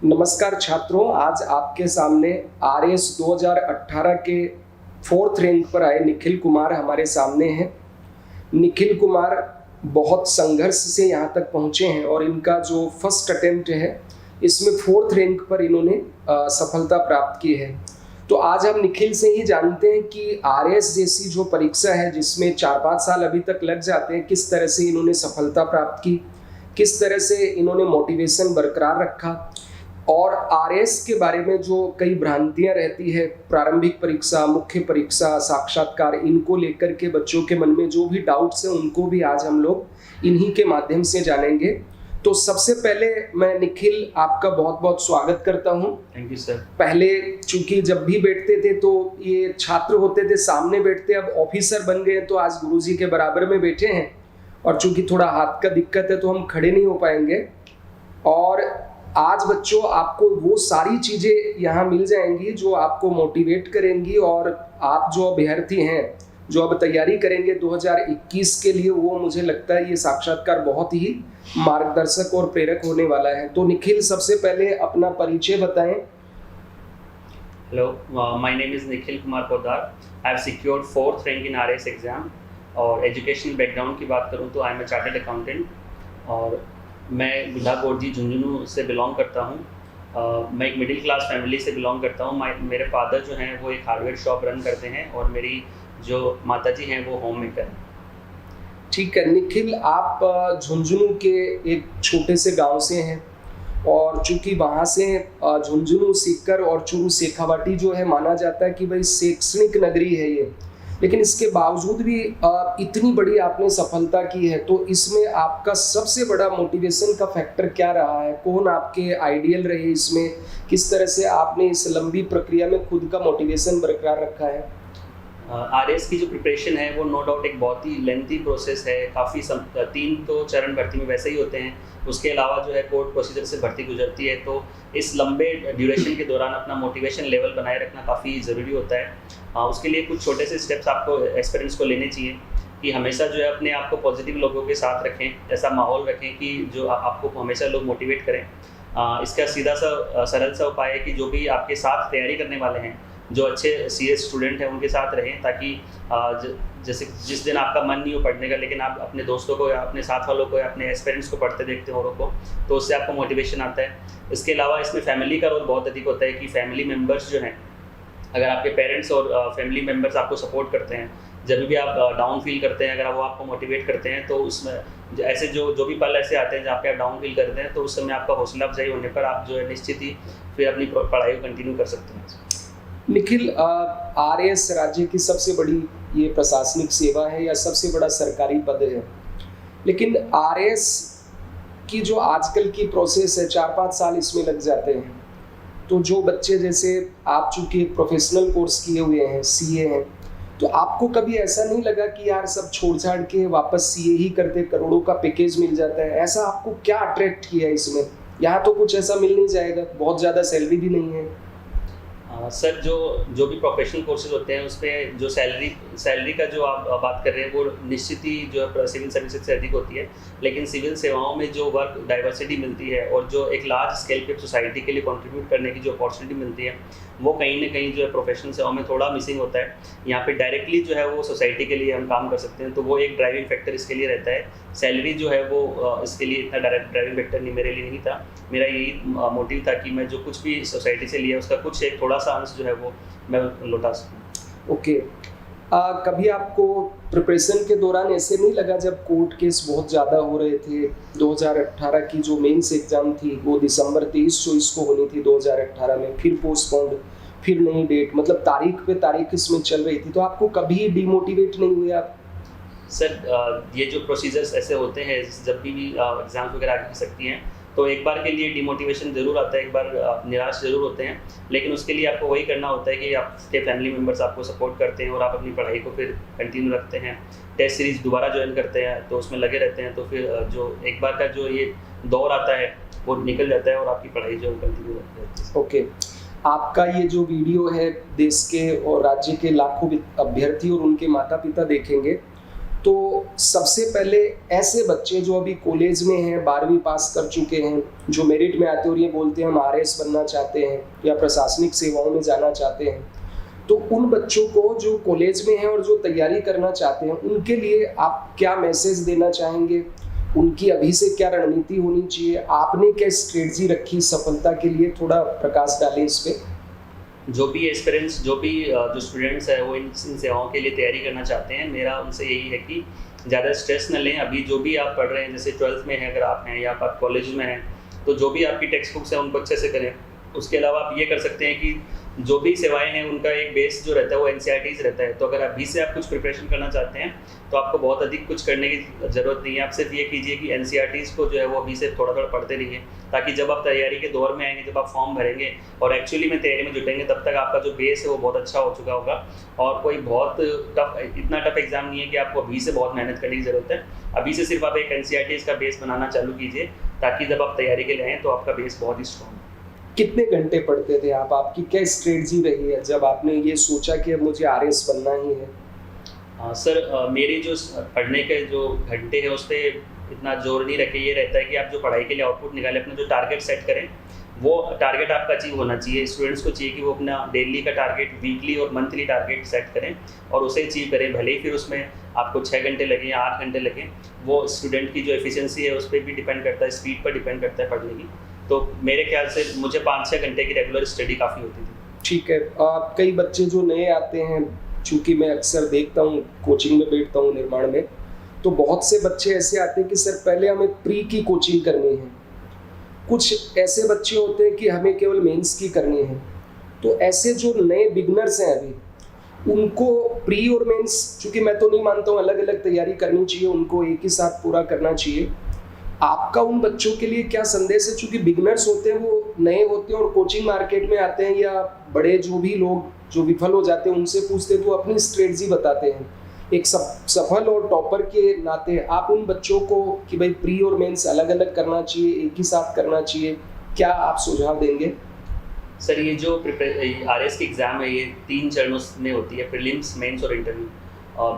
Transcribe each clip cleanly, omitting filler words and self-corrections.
नमस्कार छात्रों, आज आपके सामने आरएस 2018 के 4th रैंक पर आए निखिल कुमार हमारे सामने हैं। निखिल कुमार बहुत संघर्ष से यहाँ तक पहुँचे हैं और इनका जो फर्स्ट अटेम्प्ट है इसमें 4th रैंक पर इन्होंने सफलता प्राप्त की है। तो आज हम निखिल से ही जानते हैं कि आरएस जैसी जो परीक्षा है जिसमें 4-5 साल अभी तक लग जाते हैं, किस तरह से इन्होंने सफलता प्राप्त की, किस तरह से इन्होंने मोटिवेशन बरकरार रखा और आरएस के बारे में जो कई भ्रांतियां रहती है, प्रारंभिक परीक्षा, मुख्य परीक्षा, साक्षात्कार, इनको लेकर के बच्चों के मन में जो भी डाउट्स हैं उनको भी आज हम लोग इन्हीं के माध्यम से जानेंगे। तो सबसे पहले मैं निखिल आपका बहुत बहुत स्वागत करता हूं। Thank you sir. पहले चूंकि जब भी बैठते थे तो ये छात्र होते थे सामने बैठते, अब ऑफिसर बन गए तो आज गुरुजी के बराबर में बैठे हैं और चूंकि थोड़ा हाथ का दिक्कत है तो हम खड़े नहीं हो पाएंगे। और आज बच्चों आपको वो सारी चीज़ें यहाँ मिल जाएंगी जो आपको मोटिवेट करेंगी और आप जो अभ्यर्थी हैं जो अब तैयारी करेंगे 2021 के लिए, वो मुझे लगता है ये साक्षात्कार बहुत ही मार्गदर्शक और प्रेरक होने वाला है। तो निखिल, सबसे पहले अपना परिचय बताएं। Hello, my name is Nikhil Kumar Poddar. I have secured 4th rank in RS exam. और एजुकेशनल बैकग्राउंड की बात करूँ तो I am a chartered accountant और मैं बिल्हा गोरजी झुंझुनू से बिलोंग करता हूँ। मैं एक मिडिल क्लास फैमिली से बिलोंग करता हूँ। मेरे फादर जो हैं वो एक हार्डवेयर शॉप रन करते हैं और मेरी जो माताजी हैं वो होम मेकर हैं। ठीक है निखिल, आप झुंझुनू के एक छोटे से गांव से हैं और चूंकि वहाँ से झुंझुनू, सीकर और चूरू शेखावाटी जो है माना जाता है कि भाई शैक्षणिक नगरी है ये, लेकिन इसके बावजूद भी इतनी बड़ी आपने सफलता की है, तो इसमें आपका सबसे बड़ा मोटिवेशन का फैक्टर क्या रहा है? कौन आपके आइडियल रहे इसमें? किस तरह से आपने इस लंबी प्रक्रिया में खुद का मोटिवेशन बरकरार रखा है? आरएस की जो प्रिपरेशन है वो नो डाउट एक बहुत ही लेंथी प्रोसेस है। काफ़ी 3 तो चरण भर्ती में वैसे ही होते हैं, उसके अलावा जो है कोर्ट प्रोसीजर से भर्ती गुजरती है। तो इस लंबे ड्यूरेशन के दौरान अपना मोटिवेशन लेवल बनाए रखना काफ़ी ज़रूरी होता है। उसके लिए कुछ छोटे से स्टेप्स आपको एस्पिरेंट्स को लेने चाहिए कि हमेशा जो है अपने आप को पॉजिटिव लोगों के साथ रखें, ऐसा माहौल रखें कि जो आपको हमेशा लोग मोटिवेट करें। इसका सीधा सा सरल सा उपाय है कि जो भी आपके साथ तैयारी करने वाले हैं, जो अच्छे सीएस स्टूडेंट हैं, उनके साथ रहें, ताकि जैसे जिस दिन आपका मन नहीं हो पढ़ने का लेकिन आप अपने दोस्तों को या अपने साथ वालों को या अपने एस्पिरेंट्स को पढ़ते देखते हो को, तो उससे आपको मोटिवेशन आता है। इसके अलावा इसमें फैमिली का रोल बहुत अधिक होता है कि फैमिली मेम्बर्स जो हैं, अगर आपके पेरेंट्स और फैमिली मेम्बर्स आपको सपोर्ट करते हैं, जब भी आप डाउन फील करते हैं, अगर वो आपको मोटिवेट करते हैं, तो उसमें ऐसे जो भी पल ऐसे आते हैं जहाँ पे आप डाउन फील करते हैं, तो उस समय आपका हौसला अफजाई होने पर आप जो है निश्चित ही फिर अपनी पढ़ाई को कंटिन्यू कर सकते हैं। निखिल, आरएस राज्य की सबसे बड़ी ये प्रशासनिक सेवा है या सबसे बड़ा सरकारी पद है, लेकिन आरएस की जो आजकल की प्रोसेस है 4-5 साल इसमें लग जाते हैं। तो जो बच्चे जैसे आप चूँकि प्रोफेशनल कोर्स किए हुए हैं, सीए हैं, तो आपको कभी ऐसा नहीं लगा कि यार सब छोड़ छाड़ के वापस सीए ही करते, करोड़ों का पैकेज मिल जाता है? ऐसा आपको क्या अट्रैक्ट किया इसमें? यहाँ तो कुछ ऐसा मिल नहीं जाएगा, बहुत ज़्यादा सैलरी भी नहीं है। सर, जो भी प्रोफेशनल कोर्सेज होते हैं उसमें जो सैलरी का जो आप बात कर रहे हैं वो निश्चित ही जो है सिविल सर्विसेज से अधिक होती है, लेकिन सिविल सेवाओं में जो वर्क डाइवर्सिटी मिलती है और जो एक लार्ज स्केल पे सोसाइटी के लिए कंट्रीब्यूट करने की जो अपॉर्चुनिटी मिलती है, वो कहीं ना कहीं जो है प्रोफेशनल सेवाओं में थोड़ा मिसिंग होता है। यहाँ पे डायरेक्टली जो है वो सोसाइटी के लिए हम काम कर सकते हैं, तो वो एक ड्राइविंग फैक्टर इसके लिए रहता है। सैलरी जो है वो इसके लिए इतना डायरेक्ट ड्राइविंग फैक्टर मेरे लिए नहीं था। मेरा यही मोटिव था कि मैं जो कुछ भी सोसाइटी से लिया उसका कुछ एक थोड़ा सा अंश जो है वो मैं लौटा सकूँ। ओके, कभी आपको प्रिपरेशन के दौरान ऐसे नहीं लगा, जब कोर्ट केस बहुत ज़्यादा हो रहे थे, 2018 की जो मेंस एग्ज़ाम थी वो दिसंबर 23-24 को होनी थी 2018 में, फिर पोस्टपोन्ड, फिर नई डेट, मतलब तारीख पे तारीख इसमें चल रही थी, तो आपको कभी डिमोटिवेट नहीं हुए आप? सर, ये जो प्रोसीजर्स ऐसे होते हैं, जब भी एग्ज़ाम्स वगैरह आगे की सकती हैं, तो एक बार के लिए डिमोटिवेशन ज़रूर आता है, एक बार निराश ज़रूर होते हैं, लेकिन उसके लिए आपको वही करना होता है कि आपके फैमिली मेम्बर्स आपको सपोर्ट करते हैं और आप अपनी पढ़ाई को फिर कंटिन्यू रखते हैं। टेस्ट सीरीज़ दोबारा ज्वाइन करते हैं तो उसमें लगे रहते हैं, तो फिर जो एक बार का जो ये दौर आता है वो निकल जाता है और आपकी पढ़ाई जो कंटिन्यू रहती है। ओके, आपका ये जो वीडियो है देश के और राज्य के लाखों अभ्यर्थी और उनके माता पिता देखेंगे, तो सबसे पहले ऐसे बच्चे जो अभी कॉलेज में हैं, 12वीं पास कर चुके हैं, जो मेरिट में आते हैं और ये बोलते हैं हम आरएस बनना चाहते हैं या प्रशासनिक सेवाओं में जाना चाहते हैं, तो उन बच्चों को जो कॉलेज में हैं और जो तैयारी करना चाहते हैं, उनके लिए आप क्या मैसेज देना चाहेंगे? उनकी अभी से क्या रणनीति होनी चाहिए? आपने क्या स्ट्रेटजी रखी सफलता के लिए? थोड़ा प्रकाश डालें इस पे। जो भी एस्पिरेंट्स, जो स्टूडेंट्स हैं वो इन सेवाओं के लिए तैयारी करना चाहते हैं, मेरा उनसे यही है कि ज़्यादा स्ट्रेस न लें। अभी जो भी आप पढ़ रहे हैं, जैसे 12th में हैं अगर आप हैं या आप कॉलेज में हैं, तो जो भी आपकी टेक्स्ट बुक्स हैं उनको अच्छे से करें। उसके अलावा आप ये कर सकते हैं कि जो भी सेवाएं हैं उनका एक बेस जो रहता है वो NCERTs रहता है। तो अगर अभी से आप कुछ प्रिपरेशन करना चाहते हैं तो आपको बहुत अधिक कुछ करने की ज़रूरत नहीं है। आप सिर्फ ये कीजिए कि NCERTs को जो है वो अभी से थोड़ा थोड़ा पढ़ते रहिए, ताकि जब आप तैयारी के दौर में आएंगे, जब आप फॉर्म भरेंगे और एक्चुअली में तैयारी में जुटेंगे, तब तक आपका जो बेस है वो बहुत अच्छा हो चुका होगा। और कोई बहुत इतना टफ एग्जाम नहीं है कि आपको अभी से बहुत मेहनत करने की ज़रूरत है। अभी से सिर्फ आप एक NCERTs का बेस बनाना चालू कीजिए, ताकि जब आप तैयारी के लिए आएँ तो आपका बेस बहुत ही स्ट्रॉन्ग है। कितने घंटे पढ़ते थे आप? आपकी क्या स्ट्रेटजी रही है जब आपने ये सोचा कि अब मुझे आरएस बनना ही है? सर, मेरी जो पढ़ने के जो घंटे हैं उस पर इतना जोर नहीं रखे। ये रहता है कि आप जो पढ़ाई के लिए आउटपुट निकालें, अपना जो टारगेट सेट करें, वो टारगेट आपका अचीव होना चाहिए। स्टूडेंट्स को चाहिए कि वो अपना डेली का टारगेट, वीकली और मंथली टारगेट सेट करें और उसे अचीव करें। भले ही फिर उसमें आपको 6 घंटे लगे या 8 घंटे लगे, वो स्टूडेंट की जो एफिशिएंसी है उस पर भी डिपेंड करता है, स्पीड पर डिपेंड करता है पढ़ने की। तो मेरे ख्याल से मुझे 5-6 घंटे की रेगुलर स्टडी काफ़ी होती थी। ठीक है। कई बच्चे जो नए आते हैं, चूँकि मैं अक्सर देखता हूँ, कोचिंग में बैठता हूँ निर्माण में, तो बहुत से बच्चे ऐसे आते हैं कि सर पहले हमें प्री की कोचिंग करनी है। कुछ ऐसे बच्चे होते हैं कि हमें केवल मेंस की करनी है। तो ऐसे जो नए बिगनर्स हैं अभी, उनको प्री और मेंस, चूँकि मैं तो नहीं मानता हूँ अलग अलग तैयारी करनी चाहिए, उनको एक ही साथ पूरा करना चाहिए। आपका उन बच्चों के लिए क्या संदेश है? चूँकि बिगनर्स होते हैं, वो नए होते हैं और कोचिंग मार्केट में आते हैं, या बड़े जो भी लोग जो विफल हो जाते हैं उनसे पूछते हैं तो वो अपनी स्ट्रेटजी बताते हैं। एक सफल और टॉपर के नाते आप उन बच्चों को कि भाई प्री और मेंस अलग अलग करना चाहिए, एक ही साथ करना चाहिए, क्या आप सुझाव देंगे? सर, ये जो आरएस की एग्ज़ाम है ये 3 चरणों में होती है, प्रीलिम्स, मेंस और इंटरव्यू।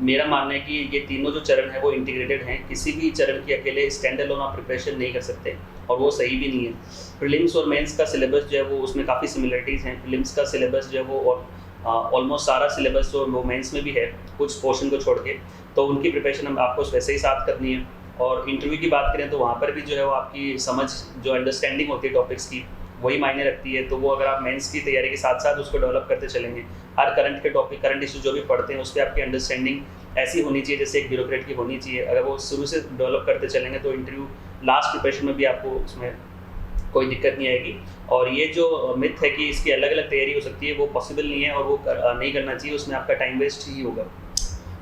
मेरा मानना है कि ये तीनों जो चरण है वो इंटीग्रेटेड हैं। किसी भी चरण की अकेले स्टैंड अलोन आप प्रिपरेशन नहीं कर सकते और वो सही भी नहीं है। प्रीलिम्स और मेंस का सिलेबस जो है वो उसमें काफ़ी सिमिलरिटीज़ हैं। प्रीलिम्स का सिलेबस जो है वो ऑलमोस्ट सारा सिलेबस जो वो मेंस में भी है, कुछ पोर्शन को छोड़ के, तो उनकी प्रिपरेशन हम आपको वैसे ही साथ करनी है। और इंटरव्यू की बात करें तो वहाँ पर भी जो है वो आपकी समझ, जो अंडरस्टैंडिंग होती है टॉपिक्स की, वही मायने रखती है। तो वो अगर आप मेंस की तैयारी के साथ साथ उसको डेवलप करते चलेंगे, हर करंट के टॉपिक, करंट इशू जो भी पढ़ते हैं उस पर आपकी अंडरस्टैंडिंग ऐसी होनी चाहिए जैसे एक ब्यूरोक्रेट की होनी चाहिए। अगर वो शुरू से डेवलप करते चलेंगे तो इंटरव्यू लास्ट प्रिपरेशन में भी आपको उसमें कोई दिक्कत नहीं आएगी। और ये जो मिथ है कि इसकी अलग अलग तैयारी हो सकती है, वो पॉसिबल नहीं है और वो नहीं करना चाहिए, उसमें आपका टाइम वेस्ट ही होगा।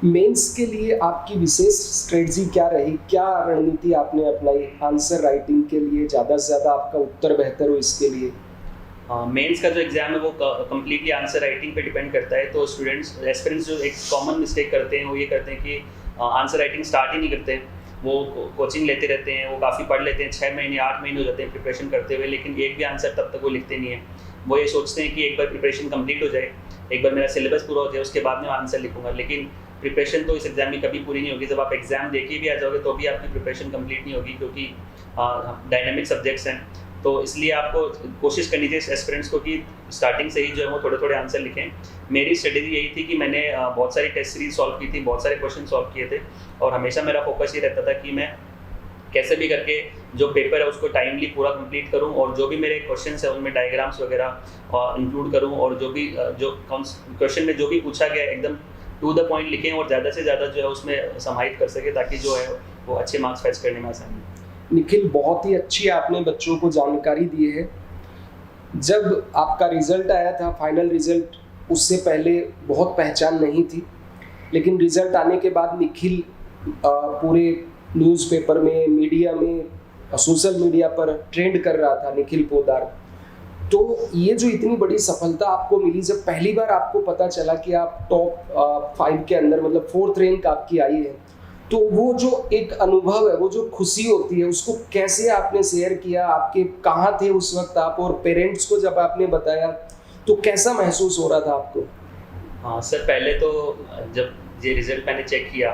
मेंस के लिए आपकी विशेष स्ट्रेटजी क्या रही? क्या रणनीति आपने अपनाई आंसर राइटिंग के लिए, ज़्यादा से ज़्यादा आपका उत्तर बेहतर हो इसके लिए? मेंस का जो एग्ज़ाम है वो कम्प्लीटली आंसर राइटिंग पे डिपेंड करता है। तो एस्पिरेंट्स जो एक कॉमन मिस्टेक करते हैं वो ये करते हैं कि आंसर राइटिंग स्टार्ट ही नहीं करते। वो कोचिंग लेते रहते हैं, वो काफ़ी पढ़ लेते हैं, 6 महीने 8 महीने हो जाते हैं प्रिपरेशन करते हुए, लेकिन एक भी आंसर तब तक वो लिखते नहीं है। वो ये सोचते हैं कि एक बार प्रिपरेशन कंप्लीट हो जाए, एक बार मेरा सिलेबस पूरा हो जाए, उसके बाद मैं आंसर लिखूंगा। लेकिन प्रिपरेशन तो इस एग्ज़ाम में कभी पूरी नहीं होगी। जब आप एग्ज़ाम देके भी आ जाओगे तो भी आपकी प्रिपरेशन कंप्लीट नहीं होगी, क्योंकि डायनेमिक सब्जेक्ट्स हैं। तो इसलिए आपको कोशिश करनी चाहिए एस्पिरेंट्स को कि स्टार्टिंग से ही जो है वो थोड़े थोड़े आंसर लिखें। मेरी स्ट्रेटेजी यही थी कि मैंने बहुत सारी टेस्ट सीरीज सॉल्व की थी, बहुत सारे क्वेश्चन सॉल्व किए थे, और हमेशा मेरा फोकस ये रहता था कि मैं कैसे भी करके जो पेपर है उसको टाइमली पूरा कंप्लीट करूं, और जो भी मेरे क्वेश्चंस हैं उनमें डायग्राम्स वगैरह इंक्लूड करूं, और जो भी जो क्वेश्चन में जो भी पूछा गया एकदम टू द पॉइंट लिखें और ज़्यादा से ज़्यादा जो है उसमें समाहित कर सके, ताकि जो है वो अच्छे मार्क्स फैच करने में आसानी। निखिल, बहुत ही अच्छी आपने बच्चों को जानकारी दी है। जब आपका रिजल्ट आया था, फाइनल रिजल्ट, उससे पहले बहुत पहचान नहीं थी, लेकिन रिजल्ट आने के बाद निखिल पूरे न्यूज़पेपर में, मीडिया में, सोशल मीडिया पर ट्रेंड कर रहा था, निखिल पोद्दार। तो ये जो इतनी बड़ी सफलता आपको मिली, जब पहली बार आपको पता चला कि आप टॉप 5 के अंदर, मतलब 4th रैंक आपकी आई है, तो वो जो एक अनुभव है, वो जो खुशी होती है, उसको कैसे आपने शेयर किया? आपके कहाँ थे उस वक्त आप, और पेरेंट्स को जब आपने बताया तो कैसा महसूस हो रहा था आपको? हाँ सर, पहले तो जब ये रिज़ल्ट मैंने चेक किया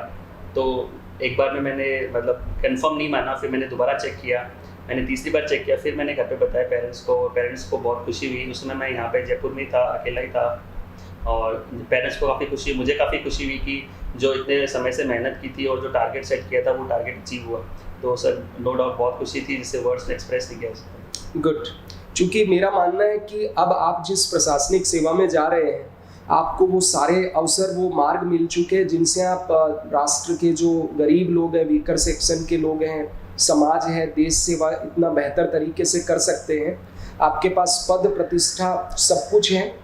तो एक बार में मैंने मतलब कंफर्म नहीं माना, फिर मैंने दोबारा चेक किया, मैंने तीसरी बार चेक किया, फिर मैंने घर पे बताया पेरेंट्स को बहुत खुशी हुई। उस समय मैं यहाँ पे जयपुर में था, अकेला ही था, और पेरेंट्स को काफ़ी खुशी, मुझे काफ़ी खुशी हुई कि जो इतने समय से मेहनत की थी और जो टारगेट सेट किया था वो टारगेट अचीव हुआ। तो सर नो डाउट बहुत खुशी थी, जिससे वर्ड्स में एक्सप्रेस नहीं किया जा सकता। गुड। चूँकि मेरा मानना है कि अब आप जिस प्रशासनिक सेवा में जा रहे हैं, आपको वो सारे अवसर, वो मार्ग मिल चुके हैं जिनसे आप राष्ट्र के जो गरीब लोग हैं, वीकर सेक्शन के लोग हैं, समाज है, देश सेवा इतना बेहतर तरीके से कर सकते हैं। आपके पास पद, प्रतिष्ठा सब कुछ है,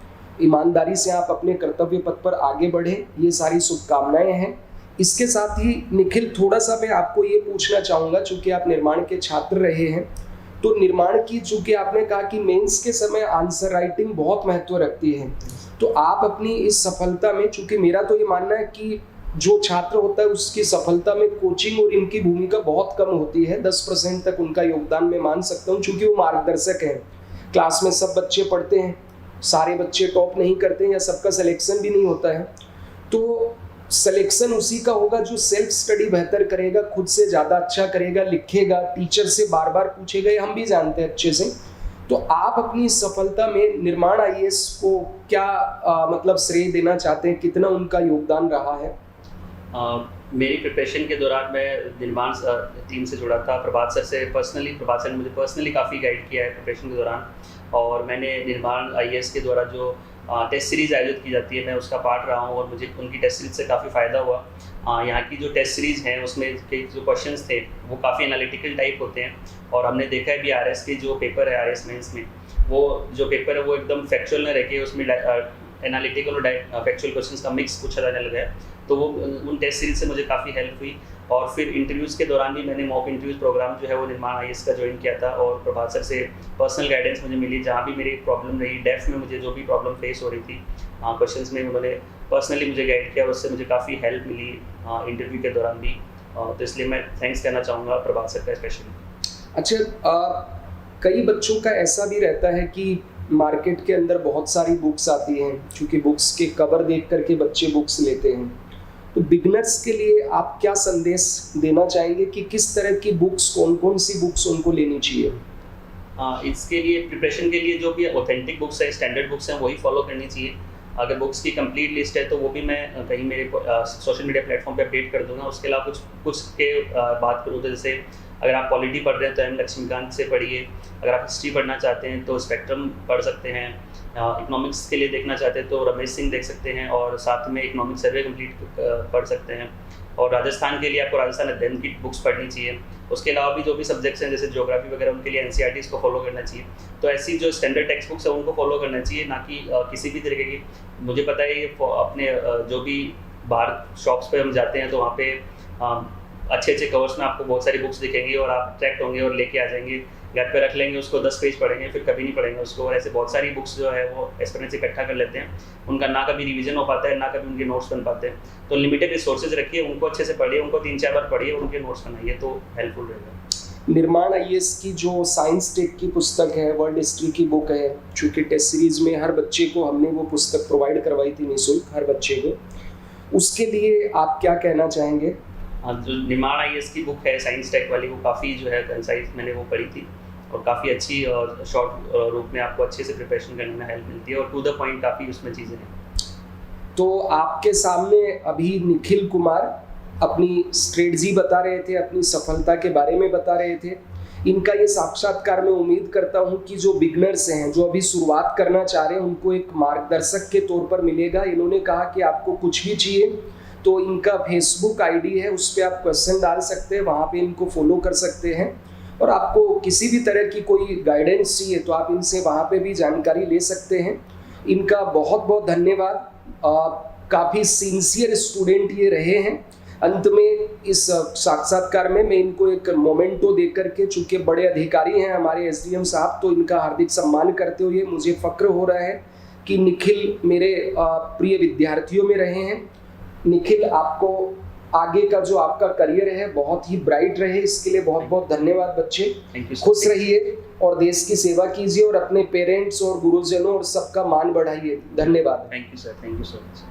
ईमानदारी से आप अपने कर्तव्य पथ पर आगे बढ़ें, ये सारी शुभकामनाएं हैं। इसके साथ ही निखिल, थोड़ा सा मैं आपको ये पूछना चाहूँगा, चूँकि आप निर्माण के छात्र रहे हैं, तो निर्माण की, चूँकि आपने कहा कि मेंस के समय आंसर राइटिंग बहुत महत्व रखती है, तो आप अपनी इस सफलता में, चूँकि मेरा तो ये मानना है कि जो छात्र होता है उसकी सफलता में कोचिंग और इनकी भूमिका बहुत कम होती है, 10% तक उनका योगदान मैं मान सकता हूँ, चूँकि वो मार्गदर्शक हैं। क्लास में सब बच्चे पढ़ते हैं, सारे बच्चे टॉप नहीं करते हैं या सबका सिलेक्शन भी नहीं होता है, तो सिलेक्शन उसी का होगा जो सेल्फ स्टडी बेहतर करेगा, खुद से ज़्यादा अच्छा करेगा, लिखेगा, टीचर से बार बार पूछेगा, ये हम भी जानते हैं अच्छे से। तो आप अपनी सफलता में निर्माण आईएएस को क्या मतलब श्रेय देना चाहते हैं, कितना उनका योगदान रहा है? मेरी प्रिपरेशन के दौरान मैं निर्माण टीम से जुड़ा था, प्रभात सर ने मुझे पर्सनली काफ़ी गाइड किया है प्रिपरेशन के दौरान, और मैंने निर्माण आईएएस के द्वारा जो टेस्ट सीरीज़ आयोजित की जाती है, मैं उसका पार्ट रहा हूँ और मुझे उनकी टेस्ट सीरीज से काफ़ी फ़ायदा हुआ। यहाँ की जो टेस्ट सीरीज़ हैं उसमें के जो क्वेश्चंस थे वो काफ़ी एनालिटिकल टाइप होते हैं, और हमने देखा है भी आरएस के जो पेपर है, आरएस मेंस में वो जो पेपर है वो एकदम फैक्चुअल न रह के उसमें एनालिटिकल और फैक्चुअल क्वेश्चंस का मिक्स पूछा जाने लगा है। तो वो उन टेस्ट सीरीज से मुझे काफ़ी हेल्प हुई, और फिर इंटरव्यूज़ के दौरान भी मैंने मॉक इंटरव्यूज़ प्रोग्राम जो है वो निर्माण आईएएस का ज्वाइन किया था, और प्रभात सर से पर्सनल गाइडेंस मुझे मिली, जहाँ भी मेरी प्रॉब्लम रही, डेफ में मुझे जो भी प्रॉब्लम फेस हो रही थी क्वेश्चंस में, उन्होंने पर्सनली मुझे गाइड किया, उससे मुझे काफ़ी हेल्प मिली इंटरव्यू के दौरान भी। तो इसलिए मैं थैंक्स कहना चाहूँगा प्रभात सर का स्पेशली। अच्छा, कई बच्चों का ऐसा भी रहता है कि मार्केट के अंदर बहुत सारी बुक्स आती हैं, क्योंकि बुक्स के कवर देख करके बच्चे बुक्स लेते हैं, तो बिगनर्स के लिए आप क्या संदेश देना चाहेंगे कि किस तरह की बुक्स, कौन कौन सी बुक्स उनको लेनी चाहिए? इसके लिए प्रिपरेशन के लिए जो भी ऑथेंटिक बुक्स है, स्टैंडर्ड बुक्स हैं, वही फॉलो करनी चाहिए। अगर बुक्स की कंप्लीट लिस्ट है तो वो भी मैं कहीं मेरे सोशल मीडिया प्लेटफॉर्म पे अपडेट कर दूंगा। उसके अलावा कुछ के बात करूँ तो जैसे अगर आप पॉलिटी पढ़ रहे हैं तो एम लक्ष्मीकांत से पढ़िए, अगर आप हिस्ट्री पढ़ना चाहते हैं तो स्पेक्ट्रम पढ़ सकते हैं, इकोनॉमिक्स के लिए देखना चाहते हैं तो रमेश सिंह देख सकते हैं, और साथ में इकोनॉमिक सर्वे कंप्लीट पढ़ सकते हैं, और राजस्थान के लिए आपको राजस्थान अध्ययन की बुक्स पढ़नी चाहिए। उसके अलावा भी जो भी सब्जेक्ट्स हैं जैसे ज्योग्राफी वगैरह, उनके लिए एनसीईआरटीज़ को फॉलो करना चाहिए। तो ऐसी जो स्टैंडर्ड टेक्स्ट बुक्स है उनको फॉलो करना चाहिए, ना कि किसी भी तरीके की। मुझे पता है ये अपने जो भी बाहर शॉप्स पे हम जाते हैं तो वहाँ पे अच्छे अच्छे कवर्स में आपको बहुत सारी बुक्स दिखेंगी और आप अट्रैक्ट होंगे और लेके आ जाएंगे, घर पे रख लेंगे उसको, 10 पेज पढ़ेंगे फिर कभी नहीं पढ़ेंगे उसको। और ऐसे बहुत सारी बुक्स जो है वो एस्पिरेंट्स इकट्ठा कर लेते हैं, उनका ना कभी रिवीजन हो पाता है, ना कभी उनके नोट्स बन पाते हैं। तो लिमिटेड रिसोर्सेज रखिए, उनको अच्छे से पढ़िए, उनको 3-4 बार पढ़िए, उनके नोट्स बनाइए, तो हेल्पफुल रहेगा। निर्माण आईएएस की जो साइंस टेक की पुस्तक है, वर्ल्ड हिस्ट्री की बुक है, चूँकि टेस्ट सीरीज में हर बच्चे को हमने वो पुस्तक प्रोवाइड करवाई थी निःशुल्क हर बच्चे को, उसके लिए आप क्या कहना चाहेंगे? जो निर्माण आईएएस की बुक है साइंस टेक वाली, वो काफ़ी जो है कंसाइज मैंने वो पढ़ी थी, और काफ़ी अच्छी और शॉर्ट रूप में आपको अच्छे से प्रिपरेशन करने में हेल्प मिलती है, और टू द पॉइंट काफ़ी उसमें चीज़ें हैं। तो आपके सामने अभी निखिल कुमार अपनी स्ट्रेटजी बता रहे थे, अपनी सफलता के बारे में बता रहे थे। इनका ये साक्षात्कार मैं उम्मीद करता हूँ कि जो बिगनर्स हैं, जो अभी शुरुआत करना चाह रहे हैं, उनको एक मार्गदर्शक के तौर पर मिलेगा। इन्होंने कहा कि आपको कुछ भी चाहिए तो इनका फेसबुक आईडी है, उस पर आप क्वेश्चन डाल सकते हैं, वहाँ पे इनको फॉलो कर सकते हैं, और आपको किसी भी तरह की कोई गाइडेंस चाहिए तो आप इनसे वहाँ पे भी जानकारी ले सकते हैं। इनका बहुत बहुत धन्यवाद। काफ़ी सिंसियर स्टूडेंट ये रहे हैं। अंत में इस साक्षात्कार में मैं इनको एक मोमेंटो दे करके, चूँकि बड़े अधिकारी हैं हमारे एसडीएम साहब, तो इनका हार्दिक सम्मान करते हुए मुझे फ़ख्र हो रहा है कि निखिल मेरे प्रिय विद्यार्थियों में रहे हैं। निखिल, आपको आगे का जो आपका करियर है बहुत ही ब्राइट रहे, इसके लिए बहुत बहुत धन्यवाद बच्चे। खुश रहिए और देश की सेवा कीजिए और अपने पेरेंट्स और गुरुजनों और सबका मान बढ़ाइए। धन्यवाद। Thank you sir, thank you so much.